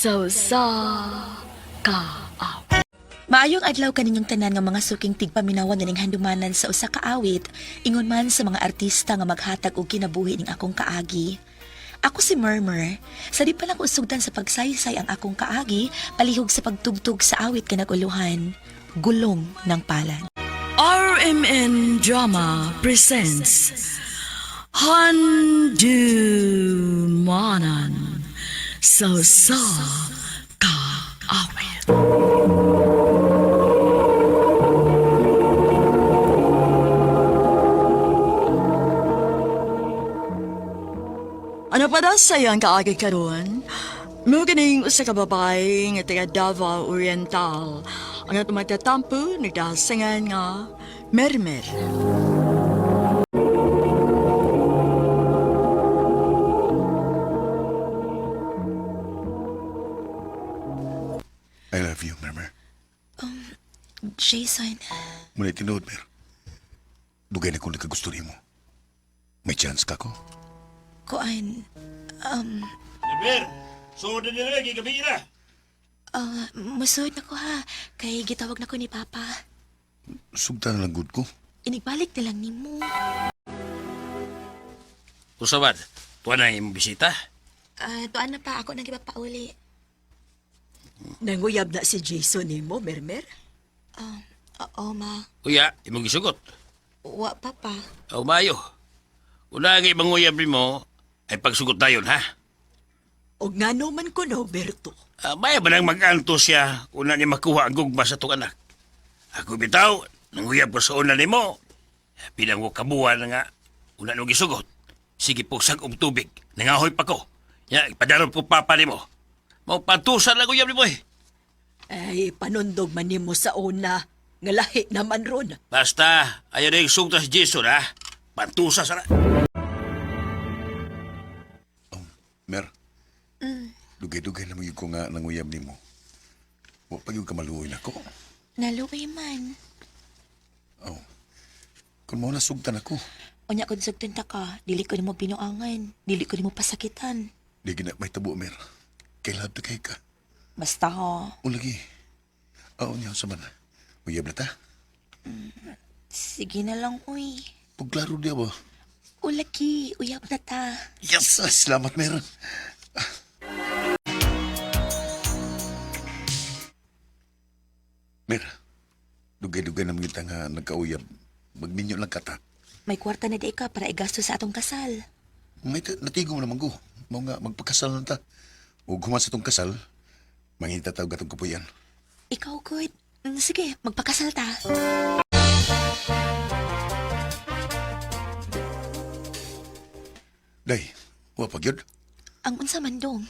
So sa ka. Maayong adlaw kaninyong tanan nga mga suking tigpaminawan ning handumanan sa usa ka awit, ingon man sa mga artista nga maghatag og kinabuhi ning akong kaagi. Ako si Murmur. Sa di pa lang usugdan sa pagsaysay ang akong kaagi, palihog sa pagtugtog sa awit kanaguluhan, Gulong ng Palad. RMN Drama presents Handumanan So sa ka awit. Ano pa daw sa'yo ang kaagi karon? Muganing usa ka babae nga taga Davao Oriental ang tumatatampo nagdasingan nga Mermer. I love you, Mermer. Jason, Muna tinuod, Mer. Dugay na kung nagkagusto mo. May chance ka ko. kuan, Ber, sunod na lagi gabi na. musuod na ko ha, kay gitawag na ko ni Papa. Sugta na lang good ko. Inigbalik na lang nimo. Usawad, tuwa na yung bisita. Tuan na pa, ako nang ipapauli. Nanguyab na si Jason ni mo, Mermer? Oo, ma. Uya, imong gisugot. Wa, Papa. Mayo. Una nga ibang uyab mo, ay pagsugot na yun, ha? O nga naman ko no, Berto. Maya ba nang mag-anto siya una ni makuha ang gugma sa itong anak? Ako bitaw, nanguyab ko sa una ni mo. Bilang ko kabuhan na nga, una nung gisugot. Sige po, sagom tubig. Nangahoy pa ko. Ya, ipadaron po papa ni mo. Maupantusan lang uyab ni mo eh. Ay, panundog man ni mo sa una. Nga lahi naman ron. Basta, ayaw na yung sugta si Jason, ha? Pantusa sana. Mer, dugay-dugay na mo yung ko nga nanguyab ni mo. Huwag pa yung kamaluoy na ko. Naluwi man. Kung mo nasugtan ako, Unya kung sugtun ta ka, dili ko nimo binuangan. Dili ko nimo pasakitan. di gina may tabo, Mer. Kailan na kay ka. Basta ha. Ulagi. Niya sa man. Uyab na ta. Sige na lang, uy. Paglaro diya ba? Ulaki, uyab na ta. Yes! Salamat, Mer. Mer, dugay-dugay na mga nga nagkauyab. Magminyo lang kata. May kwarta na di ka para igasto sa atong kasal. May natigo mo naman ko. Mau nga magpakasal na ta. O gumas itong kasal, mangita tawag atong kapuyan. Ikaw, good. Sige, magpakasal ta. Day, wapag yun. Ang unsa man dong.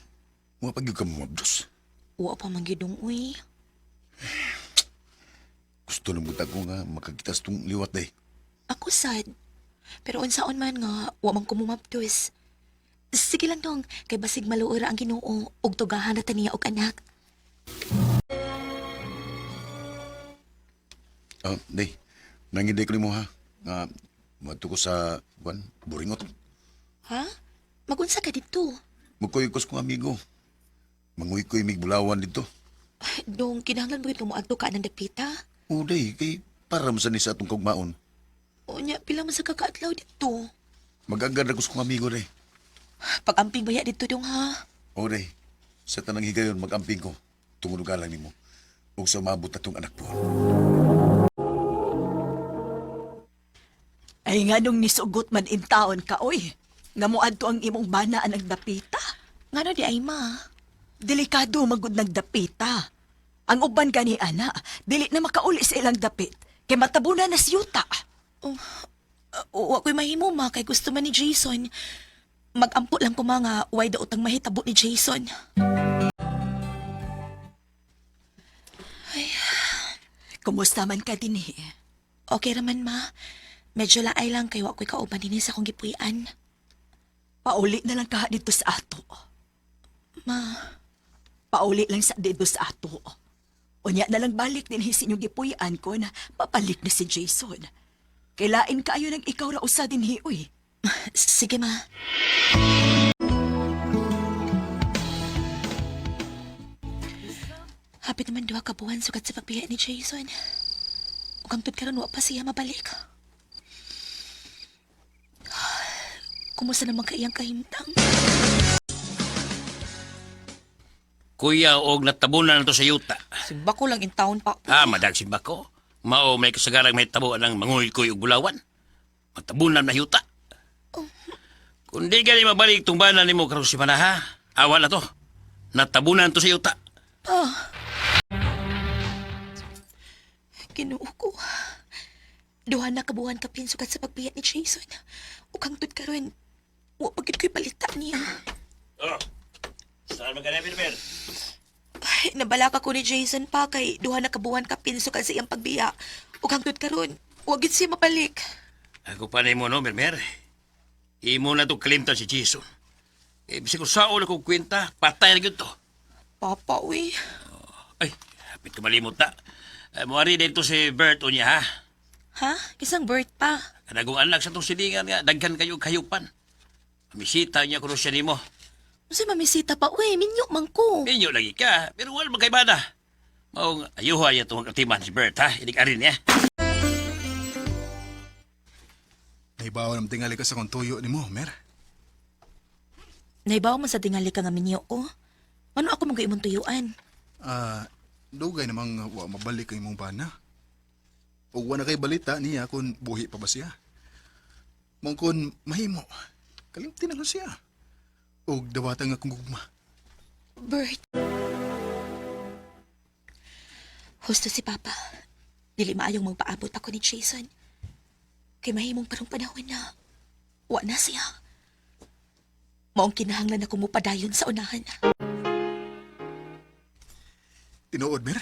Wapag yun ka mamabdos. Wa pa man gyudong, uy. Gusto na buta ko nga makakitas tong liwat, day. Ako sad. Pero unsaon man nga, wa man ko mumabdos. Sige lang dong, kay basig maluura ang Ginoo ug tugahan na taniya og anak. Day, nangiday ko ni mo ha. Mato ko sa, buringot. Ha? Magunsa ka dito? Magkoy-kos kong amigo. Manguy-koy mig bulawan dito. Dong, kinahanglan mo yun mo adto ka ng dapita? O, day, kay para mo sa ni sa atong kagmaon. O niya, pila man sa kakaadlaw dito. Mag-agad ako sa kong amigo, day. Pag-amping baya dito dong ha. O, day, sa tanang higayon, mag-amping ko. Tungod ka lang ni mo. Huwag sa maabot na tong anak po. Ay nga nung nisugot man in taon ka, oy. Nga mo adto ang imong banaan ang dapita. Ngano di ay ma? Delikado magud nagdapita. Ang uban gani ana, dili na makauli sa ilang dapit. Kay matabunan na siyuta. Wa ko'y mahimo ma, kay gusto man ni Jason. Mag-ampo lang ko mga way daot ang mahitabo ni Jason. Kumusta man ka din eh? Okay raman ma. Medyo laay lang kay wa ko'y kauban din sa akong gipuy-an. Pauli na lang ka dito sa ato. Ma, Pauli lang sa dito sa ato. Unya na lang balik din hisin yung gipuy-an ko na papalik na si Jason. Kailain kaayo ng ikaw ra usa din hiuy. sige ma. Hapit naman 2 ka buwan sukat sa pagbiya ni Jason. Ug hangtod karon wa pa siya mabalik. Kumusta naman ka iyang kahimtang? Kuya, og natabunan na to sa yuta. Simba ko lang in town pa. Madag simba ko. Mao may kasagarang may tabo ng manguy-kuy ug bulawan. Matabunan na yuta. Kung di gali mabalik tumbanan nimo karon si Manaha, awan na to. Natabunan to sa yuta. Ginoo ko. 2 na kabuhan ka pinsukat sa pagbiya ni Jason. Ug hangtod karon wa pagid ko'y palita niya. Oh. Saan magkana, Bilber? Ay, nabalaka ko ni Jason pa kay 2 na kabuhan ka pinsukat sa iyang pagbiya. Ug hangtod karon wa gid siya mabalik. Ako pa na mo, no, Bilber? Imo na to kalimtan si Jason. Bisig ko sao na kong kwenta, patay na yun to. Papa, uy. Ay, hapit ka malimot na. Muari dito si Bert o niya, ha? Ha? Isang bird pa. Kanagong anak sa itong silingan nga, daghan kayo kayupan. Mamisita niya kung siya ni mo. Kasi mamisita pa, uy. Minyo man ko. Minyo lagi ka, pero wala magkaibada. Maong ayuha niya itong katiman si Bert, ha? Inig arin niya. Naibawa ng tingali ka sa kong tuyo ni mo, Mer. Naibaw mo sa tingali ka nga minyo ko. Ano ako mga imong tuyuan? Dugay namang wa mabalik ang imong bana. O wa na kay balita niya kung buhi pa ba siya. Mong mahimo, kalimti na lang siya. O dawatan nga kung gugma. Bert. Husto si Papa. Dili maayong magpaabot ako ni Jason. Kay mahimong parang panahon na wa na siya. Maong kinahanglan ako mupadayon sa unahan. Tinuod, Mer.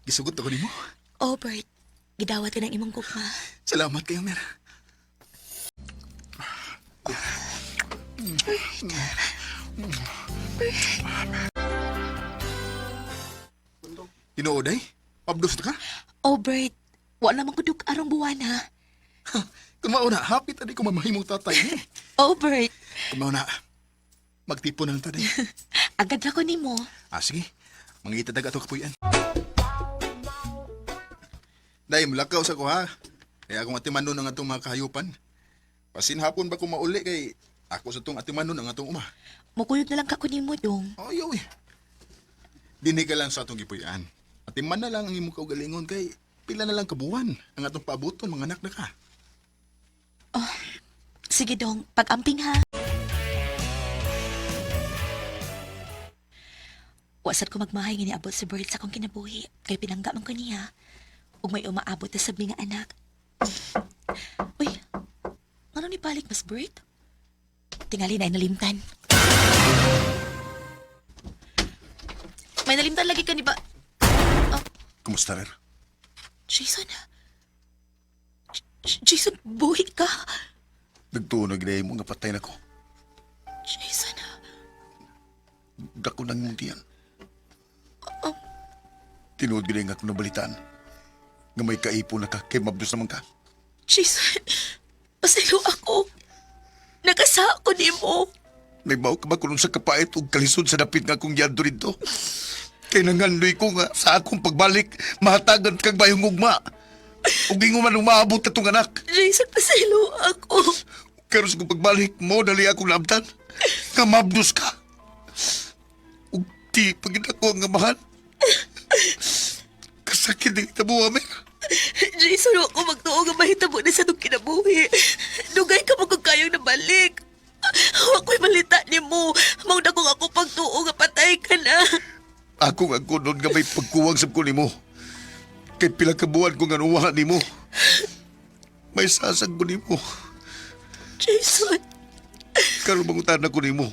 Gisugot ako ni mo. Oh, Bert. Gidawat ka ng imong gugma. Salamat kayo, Mer. Tinuod ay? Pabdos ka? Oh, Bert. Wa naman ko arong buwana. Kung mauna, hapit adi ko mamahimong tatay. Oh, Bert. Kung mauna, magtipo na lang taday. Agad ako ni mo. Sige. Mangitadag ato kapuyan. Day, mulakaw sa ko ha. Kaya akong atimanon ang atong mga kahayupan. Pasin hapon ba ko mauli kay ako sa tong atimanon ang atong uma. Mukuyod na lang ka kunin mo, dong. Ayaw eh. Dinig ka lang sa atong gipuyan. Atiman na lang ang imong kaugalingon kay pila na lang kabuwan ang atong paabuton mga anak na ka. Sige, dong. Pag-amping ha. Wasat ko magmahay nga niabot si Bert sa akong kinabuhi. Kay pinangga man ko niya. Ug may umaabot na sabi nga anak. Uy, ano ni balik mas Bert? Tingali na nalimtan. May nalimtan lagi ka ni ba? Kumusta, Mer? Jason? Jason, buhi ka? Nagtuon na mo nga patay na ko. Jason, Dako nang yung tiyan. Tinuod gina nga kung nabalitaan. Nga may kaipo na ka, kay mabdos naman ka. Jason, pasaylo ako. Nakasa ako ni mo. Nagbaw ka ba kung sa kapait o kalisod sa dapit nga kong yado rito? Kay nangandoy ko nga sa akong pagbalik, mahatagan kang bayong ugma. Ug di man umaabot na itong anak. Jason, pasaylo ako. Pero sa kong pagbalik mo, dali akong labdan. Nga mabdos ka. Ug di pagin ako ang amahan. Kasakit ng itabuha, Mer. Jason, ako magtuo nga mahitabo na sa itong kinabuhi. Dugay ka magkakayang nabalik. Ako'y malita ni mo. Mauna kong ako pagtuo nga patay ka na. Ako nga kunon nga may pagkuwang sa ko ni mo. Kay pila kabuhan ko nga nuwahan ni mo. May sasag ko ni mo. Jason, Karon mangutan ako ni mo.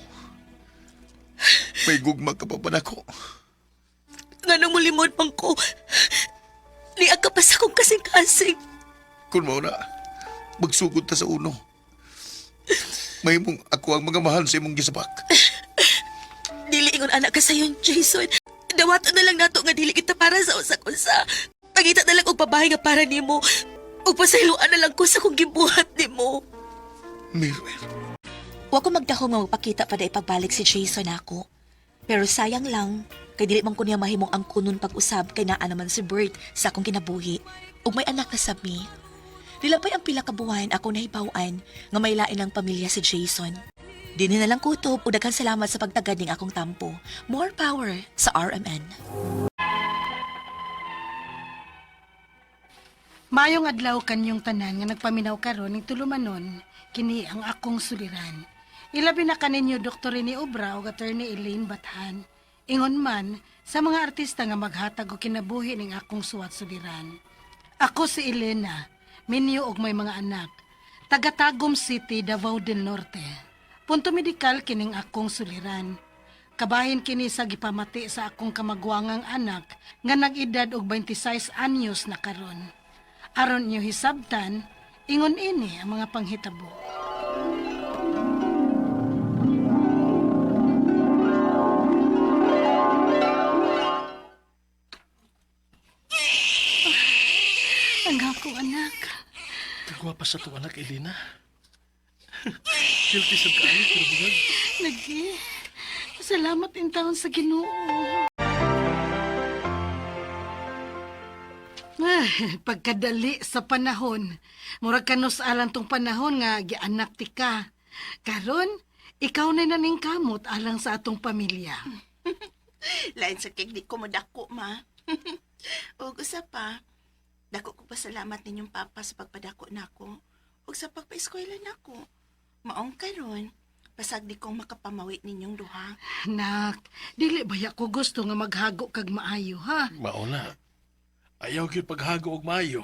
May gugma ka pa ba nako? nga nang mulimod pang ko. Niya ka pa sa akong kasing-kasing. Kung mo na, magsugod ta sa uno. May mong ako ang mga mahal sa imong gisabak. Dili ingon anak ka sayon, Jason. Dawatan na lang nato nga dili kita para sa usa-usa. Pagita na lang og babae nga para nimo. Ug pasayloan na lang ko sa kong gibuhat nimo. Mirwer, Wa ko magdahong nga magpakita pa da ipagbalik si Jason ako. Pero sayang lang, Kay dili man ko niya mahimong ang kunon pag-usab kay naa naman si Bert sa akong kinabuhi. Ug may anak na sab mi. Nilapay ang pila ka buwan ako nahibaw-an nga may lain ang pamilya si Jason. Dini na lang kutob ug daghang salamat sa pagtagad ning akong tampo. More power sa RMN. Mayong adlaw kanyong tanan nga nagpaminaw karon ning tulumanon kini ang akong suliran. Ilabi na kaninyo Dr. Rene Obra ug Attorney Elaine Bathan. Ingon man sa mga artista nga maghatag og kinabuhi ning akong suwat suliran. Ako si Elena, minyo og may mga anak. Taga Tagum City, Davao del Norte. Punto medikal kining akong suliran. Kabahin kini sa gipamati sa akong kamagwangang anak nga nag-edad og 26 anyos na karon. Aron niyo hisabtan, ingon ini ang mga panghitabo. Ang ako anak. Kagwa pa sa to anak, Elena. Guilty sa kaayo, pero bugag. Lagi. Salamat in taon sa Ginoo. Pagkadali sa panahon. Murag kanus alang tong panahon nga gianak ti ka. Karon, ikaw na naning kamot alang sa atong pamilya. Lain sa kay di ko madako, ma. Ug usa pa, dako ko pasalamat ninyong papa sa pagpadako nako ug sa pagpa-eskwela nako. Maong karon, pasag di kong makapamawi ninyong duha. Nak, dili baya ko gusto nga maghago kag maayo, ha? Mauna. Ayaw gyud paghago og maayo.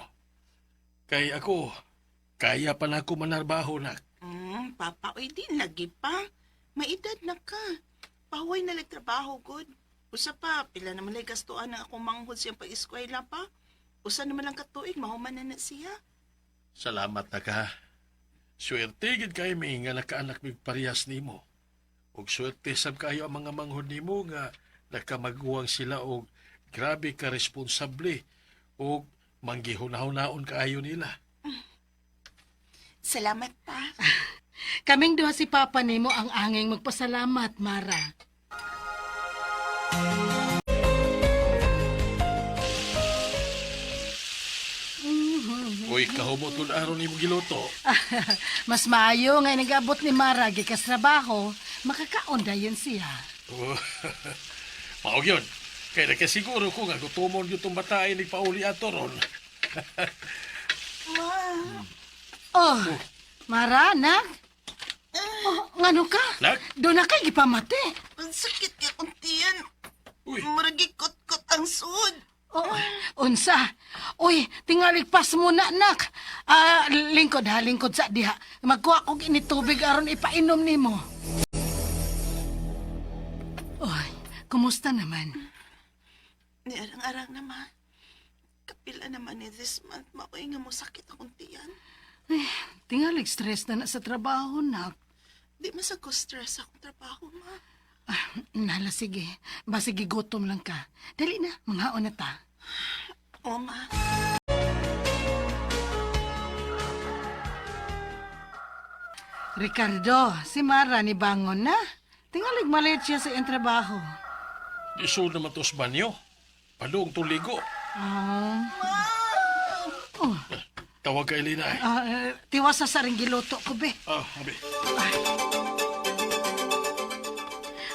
Kay ako, kaya pa na ako manarbaho nak. Papa, oy di lagi pa. Maedad na ka. Pahuway na lang trabaho, good. Usa pa, pila naman lay gastuan ang akong manghod siyang pag-eskwela pa. Usa naman lang katuig, mahuman na siya. Salamat na ka. Swerte gid kay mi nga nakaanak mig parehas nimo. Ug swerte sab kayo ang mga manghod nimo nga nakamaguwang sila og grabe ka responsable ug manggihunahon-naon kaayo nila. Salamat pa. Kaming duha si Papa nimo ang angeng magpasalamat, Mara. Uy, kahumotun aron nimo giluto. Mas maayo nga nag-abot ni Mara gikas trabaho, makakaon dayon siya. Oh, Mao gyud. Kaya nakasiguro ko nga gutumon yung itong bata ay nagpauli ato ron. Oh, Mara, anak? Oh, ngano ka? Nak? Doon na kay gipamati. Ang sakit ka kong tiyan. Uy. Maragikot-kot ang sud. Oh, unsa? Uy, tingalig pas muna, nak. Lingkod ha, lingkod sa diha. Magkuha ko gini tubig aron ipainom nimo. Oy, kumusta naman? Ni arang-arang naman. Kapila naman ni this month, maoy nga mo sakit akong tiyan. Tingalig stress na sa trabaho, nak. Di masag ko stress akong trabaho, ma. Nala, sige. Sige, gutom lang ka. Dali na, manghaon na ta. O, ma. Ricardo, si Mara ni bangon na. Tingalig malit siya sa iyang trabaho. Iso naman to sa banyo. Padung tuligo. Tawag ka, Elena. Tiwas sa saring giluto ko, be. Abi.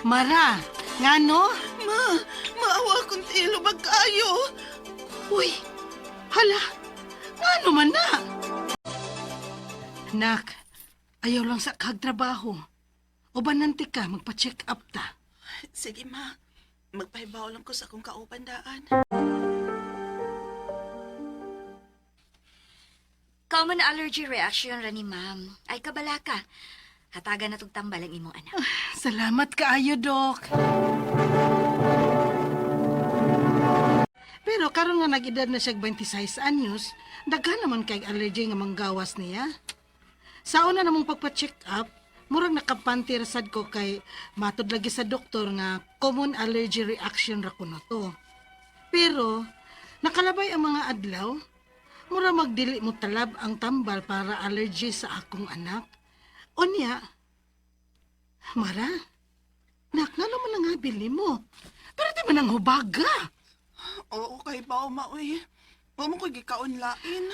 Mara, ngano? Ma, maawa akong tilo magkayo. Uy, hala, ngano man na? Nak, ayaw lang sa kagtrabaho. O ba nanti ka, magpa-check up ta? Sige, ma. Magpahibaw lang ko sa akong kaupandaan. Common allergy reaction ra ni ma'am. Ay kabala ka. Hatagan na tong tambal ang imong anak. Salamat kaayo, Dok. Pero karon nga nag-edad na siya 26 anyos, daghan naman kay allergy nga manggawas niya. Sa una namong pagpa-check up, murag nakapanti rasad ko kay matud lagi sa doktor nga common allergy reaction ra kuno to. Pero nakalabay ang mga adlaw, mura magdili mo talab ang tambal para allergy sa akong anak. Unya, Mara, Nak, nga naman ang bili mo. Pero di man ang hubaga. Oo, kay bao, ma, uy. Huwag mo ko gikaunlain.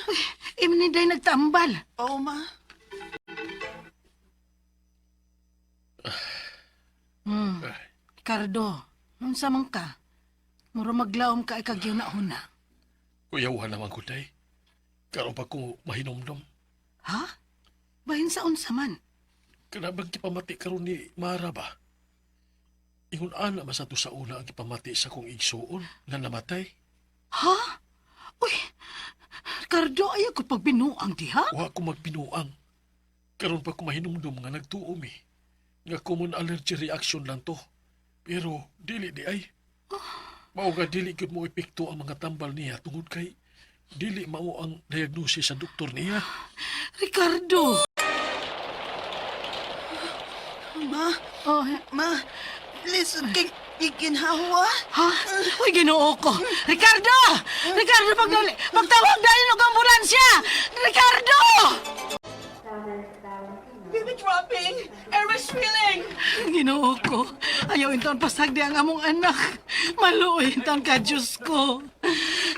Imniday nagtambal. Oo, ma. Ricardo, unsa man ka? Muro maglaom ka ikagyaw na una. Kuyawan naman ko, day. Karon pa ko mahinomdom. Ha? Bahin sa unsa man? Kanabang kipamati karon ni Mara ba? Ingon ana masato sa una ang kipamati sa kong igsuon nga namatay. Ha? Uy, Ricardo, ayaw ko pagbinuang di ha? Wa ko magpinuang. Karon pa ko mahinumdum nga nagtuom eh. Nga common allergy reaction lang to. Pero dili di ay. Mao nga dili gyud mo epekto ang mga tambal niya tungod kay dili mao ang diagnosis sa doktor niya. Ricardo! Ma, Oh, ma, listen, ikinhawa. ha? Uy, ginoo ko! Ricardo! Ricardo, pagtawag dahil ng ambulansya! Ricardo! Baby dropping! Airways filling! Ginoo ko, ayaw inton pasagdi ang among anak. Maluoy inton ka, Diyos ko.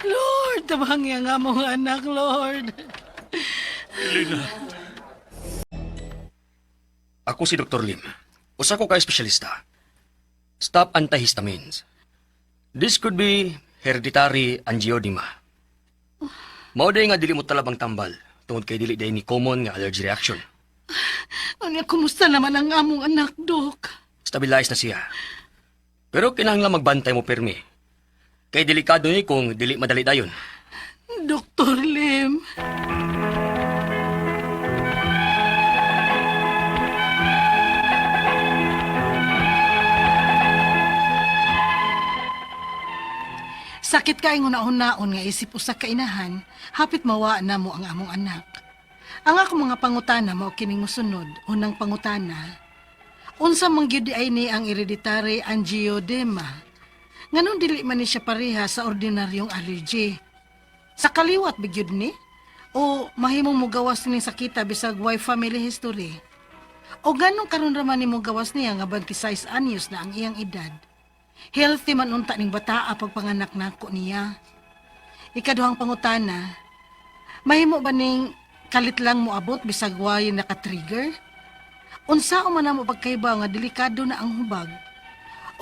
Lord, tabangi ang among anak, Lord. Elena, Ako si Dr. Lim. Usa ko ka espesyalista. Stop antihistamines. This could be hereditary angioedema. Mao day nga dili mo talabang tambal tungod kay dili day ni common nga allergy reaction. Ano, kumusta naman ang among anak, Dok? Stabilize na siya. Pero kinahanglan magbantay mo pirmi. Kay delikado ni kung dili madali dayon. Dr. Lim. Sakit ka ingon naon nga isip usa ka inahan, hapit mawa na mo ang among anak. Ang ako mga pangutana mao kining mosunod. Unang pangutana, unsa man gyud ay ni ang hereditary angioedema? Nganong dili man ni siya pareha sa ordinaryong allergy? Sa kaliwat bigyud ni? O mahimong mo gawas ni sakita bisag way family history? O ganong karon ra man nimo gawas niya nga 26 anyos na ang iyang edad? Healthy man unta ning bataa pagpanganak nako niya. Ikaduhang pangutana, mahimo ba ning kalit lang mo abot bisag way naka-trigger? Unsa man namo pagkaiba nga delikado na ang hubag?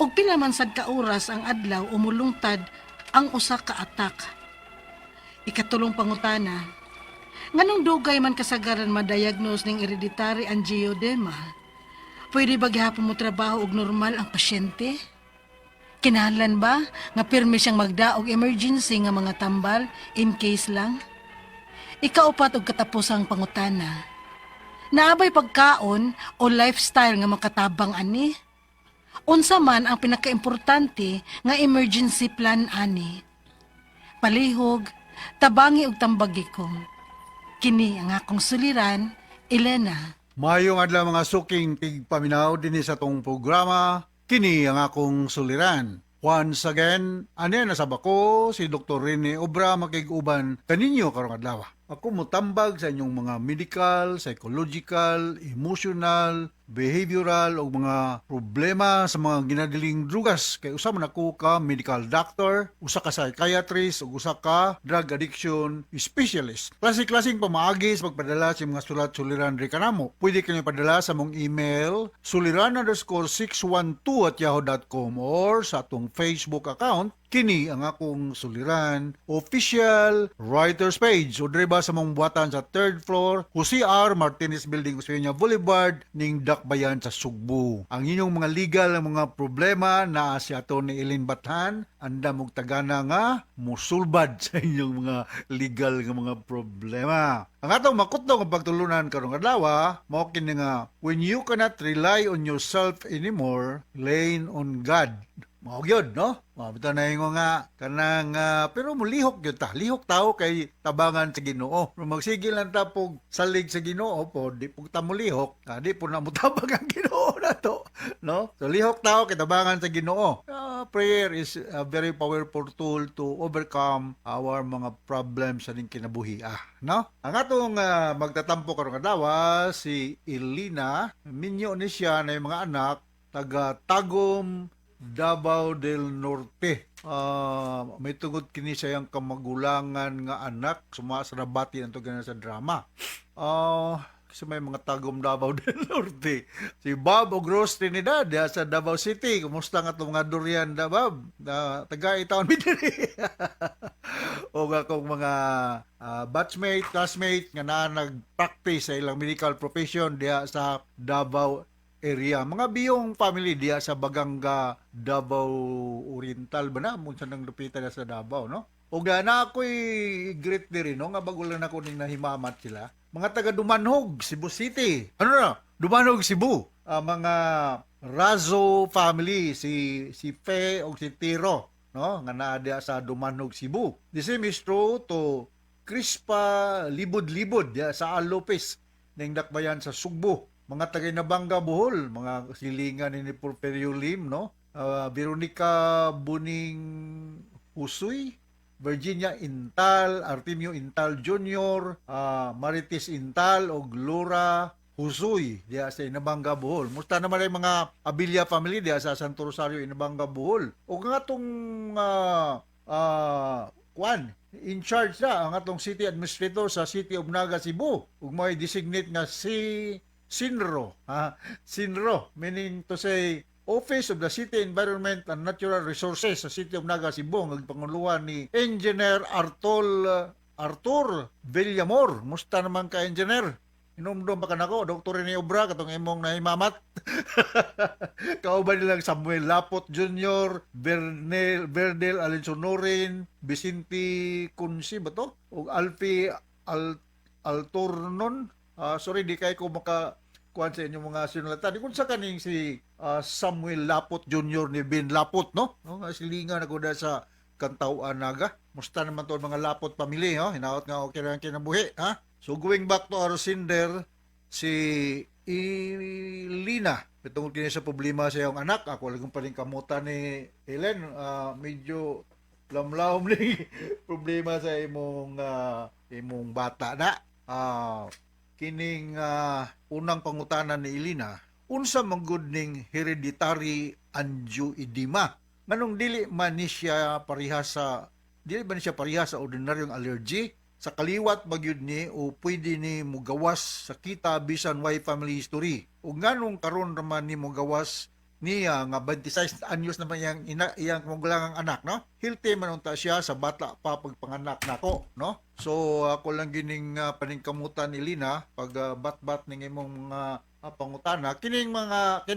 Og pila man sad ka oras ang adlaw umulungtad ang usa ka atak? Ikatulong pangutana, nganong dugay man kasagaran ma-diagnose ning hereditary angioedema? Pwede ba gihapon mo trabaho og normal ang pasyente? Kinahanglan ba nga pirmi siyang magdaog emergency nga mga tambal in case lang? Ikaupat og katapusang pangutana. Naabay pagkaon o lifestyle nga makatabang ani? Unsa man ang pinakaimportante nga emergency plan ani? Palihog, tabangi og tambagi ko. Kini ang akong suliran, Elena. Mayong adlaw mga suking tigpaminaw dinhi sa tong programa. Kini ang akong suliran. Once again, nasab ako si Dr. Rene Obra makig-uban kaninyo karong adlaw. Ako mutambag sa inyong mga medical, psychological, emotional, behavioral o mga problema sa mga ginadiling drugas. Kay usa man ako ka medical doctor, usa ka psychiatrist o usa ka drug addiction specialist. Klase-klaseng pamaagi sa pagpadala sa mga sulat-suliran ri kanamo. Pwede kayo padala sa mong email suliran_612@yahoo.com or sa atong Facebook account. Kini ang akong suliran official writers page o driba sa mong buhatan sa 3rd floor Jose R. Martinez Building, Osmeña Boulevard ning Dakbayan sa Sugbo. Ang inyong mga legal na mga problema na si aton ni Eileen Bathan anda mong tagana nga musulbad sa inyong mga legal nga mga problema. Ang atong makutlo ng pagtulunan karong adlaw mao kini nga when you cannot rely on yourself anymore, lean on God. Mao gyud, no? Bitaw na ingo nga kanang pero mulihok gyud ta. Lihok tao kay tabangan sa Ginoo. Pero magsigil lang ta pog salig sa Ginoo po, di pog ta mulihok, di po na mutabang ang Ginoo nato, no? So lihok tao kay tabangan sa Ginoo. Prayer is a very powerful tool to overcome our mga problems sa ning kinabuhi, no? Ang atong magtatampo karong adlaw si Elena, minyo ni siya na yung mga anak taga Tagum, Davao del Norte. May tungod kini sa iyang kamagulangan nga anak sumasarabati nanto ganun sa drama. Kasi may mga Tagum Davao del Norte. Si Bob og Rose Trinidad diha sa Davao City. Kumusta nga itong mga durian da Bob? Taga itaon mi diri. O akong mga batchmate, classmate nga na nag-practice sa ilang medical profession diha sa Davao area. Mga biyong family diha sa Baganga, Davao Oriental ba na? Munsa nang lupitan na sa Davao, no? O na ako'y great diri, no? Nga bago lang ako ning nahimamat sila. Mga taga Dumanhog, Cebu City. Ano na? Dumanhog, Cebu. Mga Razo family, si Fe o si Tiro, no? Nga naa diha sa Dumanhog, Cebu. The same is true to Crispa Libod-Libod diha sa Alopes ning dakbayan sa Sugbo. Mga taga Nabanga, Bohol, mga silingan ni Porfirio Lim, no? Veronica Buning Husoy, Virginia Intal, Artemio Intal Jr., Marites Intal, o Glora Husoy, diya sa Inabanga, Bohol. Musta naman ay mga Abilia family diya sa Santo Rosario, Inabanga, Bohol. O nga itong in charge na ang atong city administrator sa City of Naga, Cebu. Ug may designate nga si Sinro, Sinro, meaning to say Office of the City Environment and Natural Resources sa City of Naga, Cebu, ngagpanguluhan ni Engineer Arthur Villamor. Musta naman ka, Engineer? Inumdum pa ka nako, Dr. Rene Obra, katong imong nahimamat. Kauban nilang Samuel Lapot Jr., Berdel Alensonorin, Vicente Kunsi ba to? O Alfie Altornon. Sorry, di kayo ko makakuhan sa inyong mga sinulatan. Kung sa kaning si Samuel Lapot Jr. ni Ben Lapot, no? Silingan ako na sa Kantauan Naga. Musta naman to mga Lapot pamilya, no? Hinaot nga okay lang kinabuhi, ha? So going back to our sender, si Ilina, itungod kini sa problema sa iyong anak, ako lang pa rin kamutan ni Helen, medyo lamlaom ni problema sa imong bata na. Kining unang pangutanan ni Ilina, unsa man gud ning hereditary angioedema? Nganong dili ba ni siya parihas sa ordinaryong allergy? Sa kaliwat magyud ni o pwede ni mugawas sa kita bisan way family history. O nganong karon raman ni mugawas niya nga 26 anyos naman iyang magulangang anak, no? Healthy man unta siya sa bata pa pagpanganak nako, no? So ako lang gining paningkamutan ni Lina pag bat-bat ning imong pangutana kining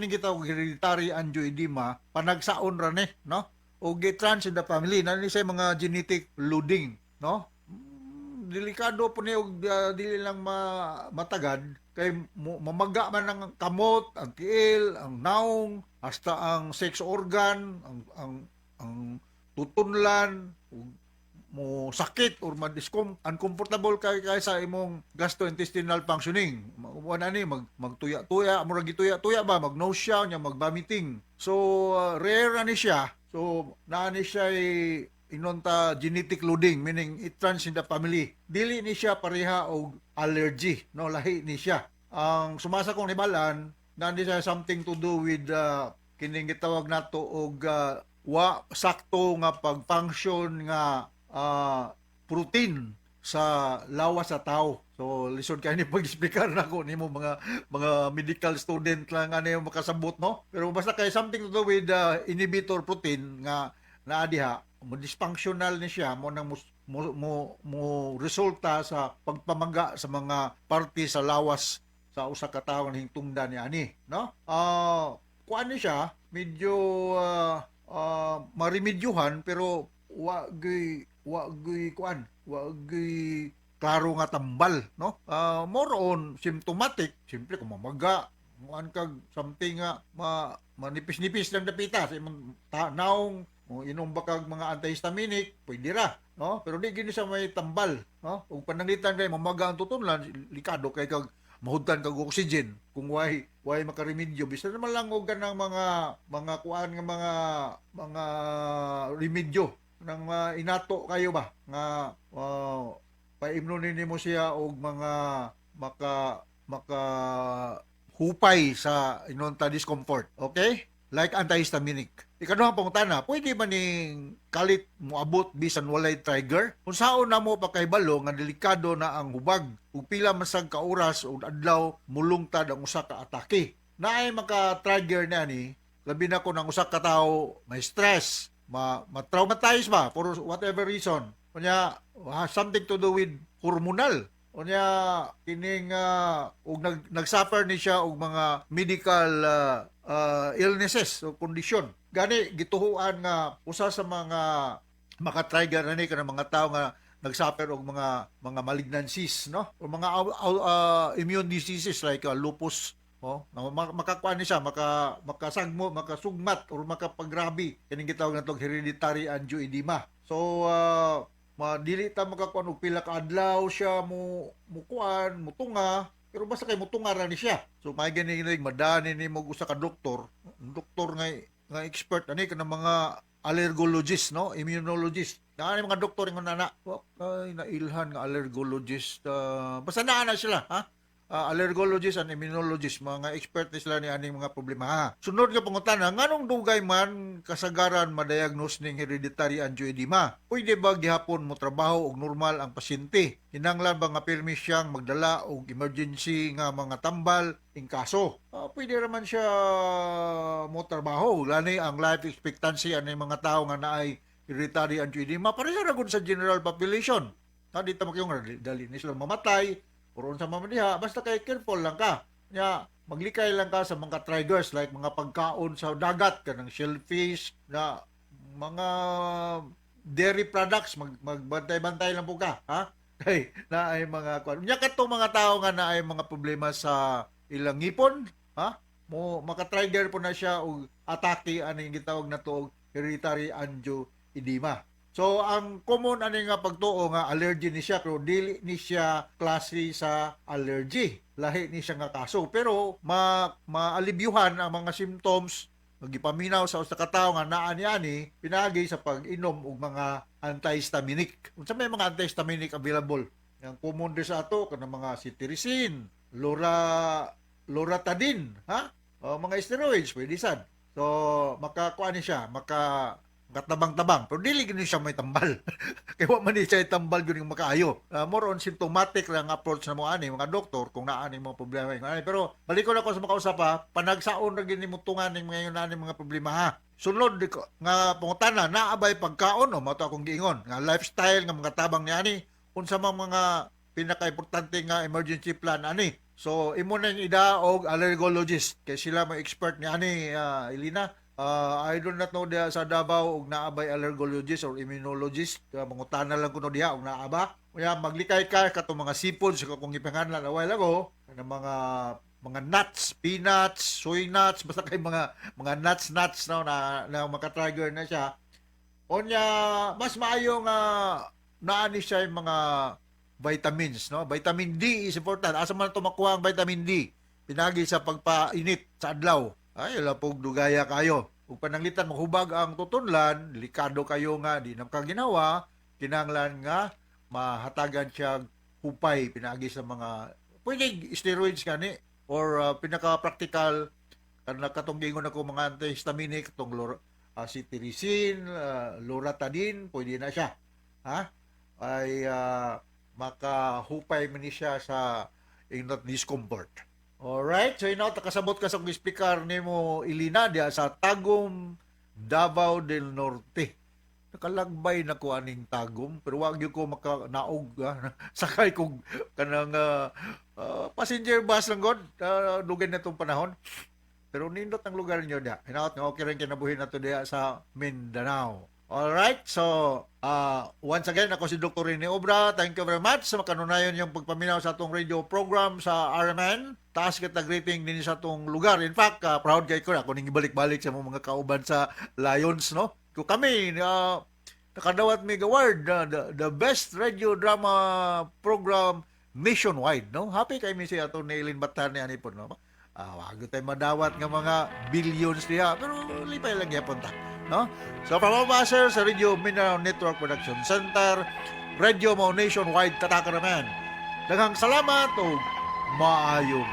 gitawag hereditary angioedema panagsaon ra ni, no? O gitrans in the family na ni say mga genetic loading, no? Delikado po niya dili lang matagad kay mamaga man ang kamot, ang tiil, ang naong, hasta ang sex organ, ang tutunlan, mo sakit or uncomfortable kay sa imong gastrointestinal functioning. Wala ni magtuya-tuya, murag gituya-tuya ba, mag-nausea nya, mag-vomiting. So rare na ni siya. So naa ni siya inonta genetic loading, meaning it runs in the family. Dili ni siya pareha og allergy, no, lahi ni siya. Ang sumasa kong nibalan, nandi siya something to do with kining gitawag nato og sakto nga pag-function nga protein sa lawas sa tao. So lisod kay ni pag-explicar nako nimo mga medical student lang ano makasabot, no? Pero basta kay something to do with inhibitor protein nga naa diha, mo dysfunctional ni siya mo nang mo resulta sa pagpamaga sa mga parte sa lawas sa usa ka tawo ning tungdan ni ani, no? Kuan ni siya medyo marimedyohan pero wa gyud klaro nga tambal, no? More on symptomatic, simple kung mamaga, muan kag something nga manipis-nipis lang dapita sa imong naong, o inom ba kag mga antihistaminic, pwede ra, no? Pero di gini sa may tambal, no? Ug pananglitan kay mamaga ang tutunlan, likado kay kag mahudtan kag oxygen kung way makaremedyo. Bisa naman lang og ganang mga kuan nga mga remedyo nang inato kayo ba nga paimnonin nimo siya og mga maka hupay sa inunta discomfort. Okay? Like antihistaminic. Ikaduhang pangutana, pwede ba ning kalit moabot bisan walay trigger? Kung saan na mo pakaibalo nga delikado na ang hubag ug pila man sad ka oras o adlaw mulungtad ang usa ka atake. Naay maka-trigger na ni, labi na ko ng usa ka tawo may stress, ma-traumatize ba for whatever reason. Kunya something to do with hormonal. Kunya kining ug nagsuffer ni siya og mga medical illnesses o kondisyon. Gani gituhuan nga usa sa mga maka-trigger na ni kanang mga tao nga nagsuffer og mga malignancies, no? O mga immune diseases like lupus, makakuan ni siya, makasagmo, makasugmat or makapagrabi kining gitawag natong hereditary angioedema. So madili ta makakuan og pila ka adlaw siya mukuan, mutunga, pero basta kay mutunga ra ni siya. So may gani madani ni mo usa ka doktor nga expert ani kanang mga allergologist, no, immunologist. Naani mga doktor nga nana, ay nailhan nga allergologist. Basta na sila, ha? Allergologist and immunologist, mga expert na sila ni aning mga problema. Ha? Sunod nga pangutana, nganong dugay man kasagaran madiagnose ning hereditary angioedema? Pwede ba gihapon mo trabaho og normal ang pasyente? Hinanglan ba nga pirmi siyang magdala og emergency nga mga tambal in kaso? Pwede raman siya mo trabaho. Lani ang life expectancy aning mga tao nga naay hereditary angioedema pareha ra gud sa general population. Dito mo kayong dali ni sila mamatay, Puron sa mamadiha, basta kay careful lang ka. Maglikay lang ka sa mga triggers like mga pagkaon sa dagat, kanang shellfish, na mga dairy products, magbantay-bantay lang po ka. Ha? Kay na ay mga kwan. Nya kadto mga tao nga na ay mga problema sa ilang ngipon, ha? Maka-trigger po na siya og atake ani gitawag na to hereditary angioedema. So, ang common ani nga pagtuo nga allergy ni siya, pero dili ni siya klase sa allergy. Lahi ni siya nga kaso. Pero, maalibyuhan ang mga symptoms, magipaminaw sa usa ka tawo nga naa niani, pinagi sa pag-inom og mga antihistaminic. Unsa may mga antihistaminic available? Ang common din sa ato, kanang mga cetirizine, loratadine, ha? Mga steroids, pwede sad. So, makakuha ni siya, katabang-tabang, pero dili gini siya may tambal. Kaya wa man ni siya tambal gyud yung makaayo. More on symptomatic lang approach na mo ani mga doktor kung naani mga problema ani. Pero balikon ako sa makausap pa, panagsaon ra gini mutungan ning mga ani mga problema ha. Sunod nga pangutana, naabay pagkaon o mato akong giingon nga lifestyle nga mga tabang ni ani unsa mga pinaka-importante nga emergency plan ani. So imo nang ida og allergologist kay sila may expert ni ani Elina. I do not know diha sa Davao og naabay allergologist or immunologist. Mangutana lang kuno diha og naaba. Kaya maglikay ka kato mga seafoods kung ipanganlan a while ago, ng mga nuts, peanuts, soy nuts, basta kay mga nuts no, na maka-trigger na siya. Onya mas maayo nga naani siya yung mga vitamins, no? Vitamin D is important. Asa man to makuha ang vitamin D? Pinagi sa pagpainit sa adlaw. Ay, lapog dugaya kayo. Kung pananglitan maghubag ang tutunlan, delikado kayo nga, di na ginawa, kinanglan nga, mahatagan siya hupay, pinagi sa mga, pwede steroids gani, or pinaka-practical, katunggingon ako mga antihistaminic, itong cetirizine, loratadine, pwede na siya. Ha? Ay, makahupay man siya sa not discomfort. Alright, so takasabot ka sa speaker ni mo Elina diya sa Tagum, Davao del Norte. Nakalagbay na ko aning Tagum, pero wag ko makanaog sakay kog kanang passenger bus lang god, lugar na itong panahon. Pero nindot ang lugar niyo diya. Hinaot nga okay rin kinabuhin na to diya sa Mindanao. Alright, so once again, ako si Dr. Rene Obra. Thank you very much sa makanunayon yung pagpaminaw sa atong radio program sa RMN. Taas kita greeting din sa atong lugar. In fact, proud kay ko ako ning ibalik-balik sa mga kauban sa Lions, no? Kung kami, nakadawat mig award, the best radio drama program nationwide, no? Happy kay mi si atong Nailin Batan ni Anipon, no? Wag tayo madawat nga mga billions niya, pero lipay lang yapon ta. No? So, from Master sa Radio Mindanao Network Production Center, Radio Mo Nationwide, Tataka naman. Daghang salamat o maayong